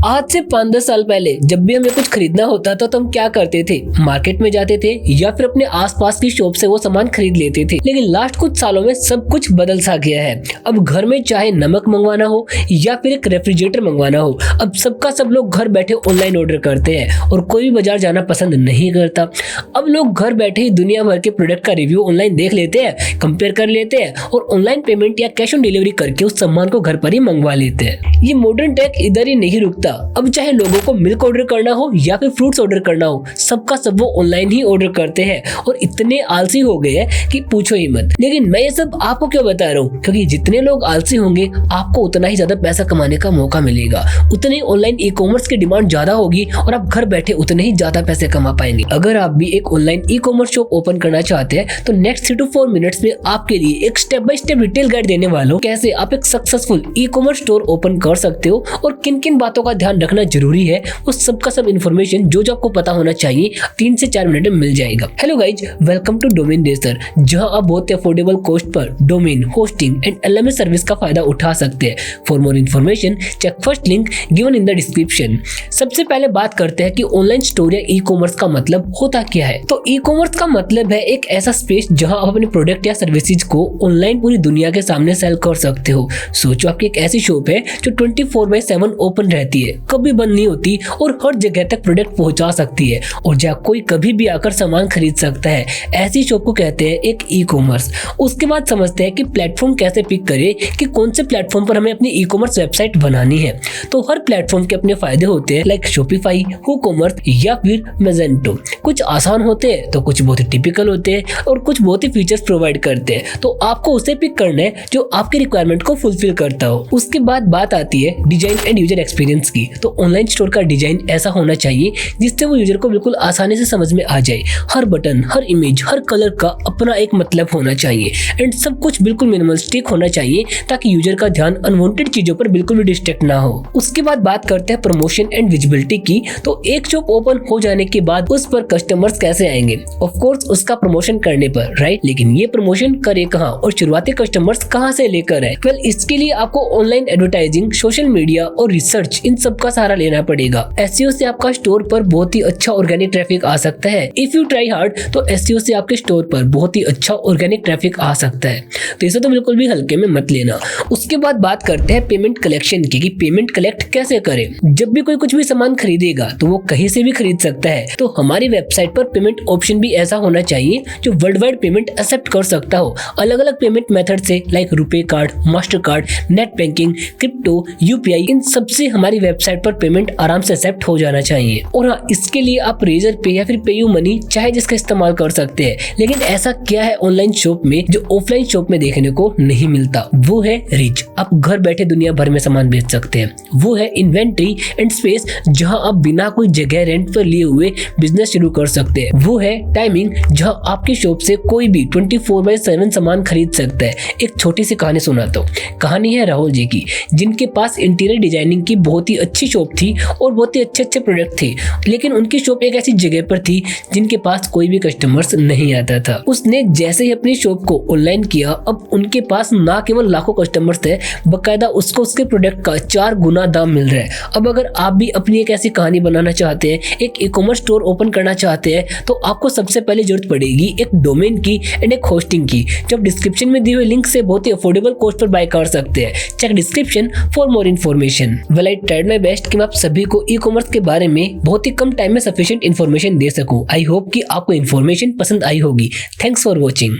आज से 5-10 साल पहले जब भी हमें कुछ खरीदना होता था तो हम क्या करते थे, मार्केट में जाते थे या फिर अपने आसपास की शॉप से वो सामान खरीद लेते थे। लेकिन लास्ट कुछ सालों में सब कुछ बदल सा गया है। अब घर में चाहे नमक मंगवाना हो या फिर एक रेफ्रिजरेटर मंगवाना हो, अब सबका सब लोग घर बैठे ऑनलाइन ऑर्डर करते हैं और कोई भी बाजार जाना पसंद नहीं करता। अब लोग घर बैठे ही दुनिया भर के प्रोडक्ट का रिव्यू ऑनलाइन देख लेते हैं, कंपेयर कर लेते हैं और ऑनलाइन पेमेंट या कैश ऑन डिलीवरी करके उस सामान को घर पर ही मंगवा लेते हैं। ये मॉडर्न टेक इधर ही नहीं रुकता। अब चाहे लोगों को मिल्क ऑर्डर करना हो या फिर फ्रूट्स ऑर्डर करना हो, सबका सब वो ऑनलाइन ही ऑर्डर करते हैं और इतने आलसी हो गए हैं कि पूछो ही मत। लेकिन मैं ये सब आपको क्यों बता रहा हूँ, क्योंकि जितने लोग आलसी होंगे आपको उतना ही ज्यादा पैसा कमाने का मौका मिलेगा, उतनी ऑनलाइन ई कॉमर्स की डिमांड ज्यादा होगी और आप घर बैठे उतने ही ज्यादा पैसे कमा पाएंगे। अगर आप भी एक online e commerce shop open करना चाहते हैं तो नेक्स्ट 3 to 4 मिनट्स में आपके लिए एक step by step detail guide देने वाला हूं, कैसे आप एक successful e commerce store open कर सकते हो और किन किन बातों का ध्यान रखना जरूरी है। उस सब का सब इन्फॉर्मेशन जो आपको पता होना चाहिए 3 से 4 मिनट में मिल जाएगा। Hello guys, welcome to domain racer, जहां आप बहुत ही अफोर्डेबल कॉस्ट पर domain hosting and LMS service का फायदा उठा सकते हैं। For more information check first link given in the description. सबसे पहले बात करते हैं कि ऑनलाइन स्टोर या ई कॉमर्स का मतलब होता क्या है। तो ई कॉमर्स का मतलब है एक ऐसा स्पेस जहां आप अपने प्रोडक्ट या सर्विसेज को ऑनलाइन पूरी दुनिया के सामने सेल कर सकते हो। सोचो आपकी एक ऐसी शॉप है जो 24/7 ओपन रहती है, कभी बंद नहीं होती और हर जगह तक प्रोडक्ट पहुंचा सकती है और जहाँ कोई कभी भी आकर सामान खरीद सकता है। ऐसी शॉप को कहते हैं एक ई कॉमर्स। उसके बाद समझते हैं कि प्लेटफॉर्म कैसे पिक करें, कि कौन से प्लेटफॉर्म पर हमें अपनी ई कॉमर्स वेबसाइट बनानी है। तो हर प्लेटफॉर्म के अपने फायदे होते हैं, लाइक शॉपिफाई, वूकॉमर्स या फिर मेजेंटो। कुछ आसान होते हैं तो कुछ बहुत ही टिपिकल होते हैं और कुछ बहुत ही फीचर्स प्रोवाइड करते हैं। तो आपको उसे पिक करना है जो आपके रिक्वायरमेंट को फुलफिल करता हो। उसके बाद बात आती है डिजाइन एंड यूजर एक्सपीरियंस की। तो ऑनलाइन स्टोर का डिजाइन ऐसा होना चाहिए जिससे वो यूजर को बिल्कुल आसानी से समझ में आ जाए। हर बटन, हर इमेज, हर कलर का अपना एक मतलब होना चाहिए एंड सब कुछ बिल्कुल मिनिमलिस्टिक होना चाहिए ताकि यूजर का ध्यान अनवांटेड चीजों पर बिल्कुल भी डिस्ट्रैक्ट ना हो। उसके बाद बात करते हैं प्रमोशन एंड विजिबिलिटी की। तो एक शॉप ओपन हो जाने के बाद उस पर कस्टमर्स कैसे आएंगे? ऑफ कोर्स उसका प्रमोशन करने पर, राइट? लेकिन ये प्रमोशन करे कहाँ और शुरुआती कस्टमर्स कहाँ से लेकर है? वेल, इसके लिए आपको ऑनलाइन एडवर्टाइजिंग, सोशल मीडिया और रिसर्च, इन सब का सहारा लेना पड़ेगा। एसईओ से आपका स्टोर पर बहुत ही अच्छा ऑर्गेनिक ट्रैफिक आ सकता है। इफ यू ट्राई हार्ड तो एसईओ से आपके स्टोर पर बहुत ही अच्छा ऑर्गेनिक ट्रैफिक आ सकता है। तो इसे तो बिल्कुल भी हल्के में मत लेना। उसके बाद बात करते हैं पेमेंट कलेक्शन की, कि पेमेंट कलेक्ट कैसे करें। जब भी कोई कुछ भी सामान खरीदेगा तो वो कहीं से भी खरीद सकता है। तो हमारी वेबसाइट पर पेमेंट ऑप्शन भी ऐसा होना चाहिए जो वर्ल्ड वाइड पेमेंट एक्सेप्ट कर सकता हो, अलग अलग पेमेंट मेथड से, like RuPay card, master card, net banking, crypto, UPI. इन सबसे हमारी वेबसाइट पर पेमेंट आराम से एक्सेप्ट हो जाना चाहिए। और हाँ, इसके लिए आप रेजर पे या फिर पेयू मनी चाहे जिसका इस्तेमाल कर सकते हैं। लेकिन ऐसा क्या है ऑनलाइन शॉप में जो ऑफलाइन शॉप में देखने को नहीं मिलता? वो है रीच। आप घर बैठे दुनिया भर में सामान बेच सकते हैं। वो है इन्वेंट्री एंड स्पेस, जहां आप बिना कोई जगह रेंट पर लिए हुए बिजनेस शुरू कर सकते हैं। वो है टाइमिंग, जहां आपकी शॉप से कोई भी 24/7 सामान खरीद सकता है। एक छोटी सी कहानी सुनाता हूँ। कहानी है राहुल जी की, जिनके पास इंटीरियर डिजाइनिंग की बहुत ही अच्छी शॉप थी और बहुत ही अच्छे अच्छे प्रोडक्ट थे। लेकिन उनकी शॉप एक ऐसी जगह पर थी जिनके पास कोई भी कस्टमर्स नहीं आता था। उसने जैसे ही अपनी शॉप को ऑनलाइन किया, अब उनके पास ना केवल लाखों कस्टमर्स थे, बकायदा उसको उसके प्रोडक्ट का 4 गुना दाम मिल रहा है। अब अगर आप भी अपनी एक ऐसी कहानी बनाना चाहते हैं, एक ई कॉमर्स स्टोर ओपन करना चाहते हैं, तो आपको सबसे पहले जरूरत पड़ेगी एक डोमेन की एंड एक होस्टिंग की, जो आप डिस्क्रिप्शन में दिए हुए लिंक से बहुत ही अफोर्डेबल कॉस्ट पर बाय कर सकते हैं। Check description for more information. Well, I tried my best कि मैं आप सभी को ई कॉमर्स के बारे में बहुत ही कम टाइम में सफिशिएंट इन्फॉर्मेशन दे सकूं। आई होप कि आपको इन्फॉर्मेशन पसंद आई होगी। Thanks for watching.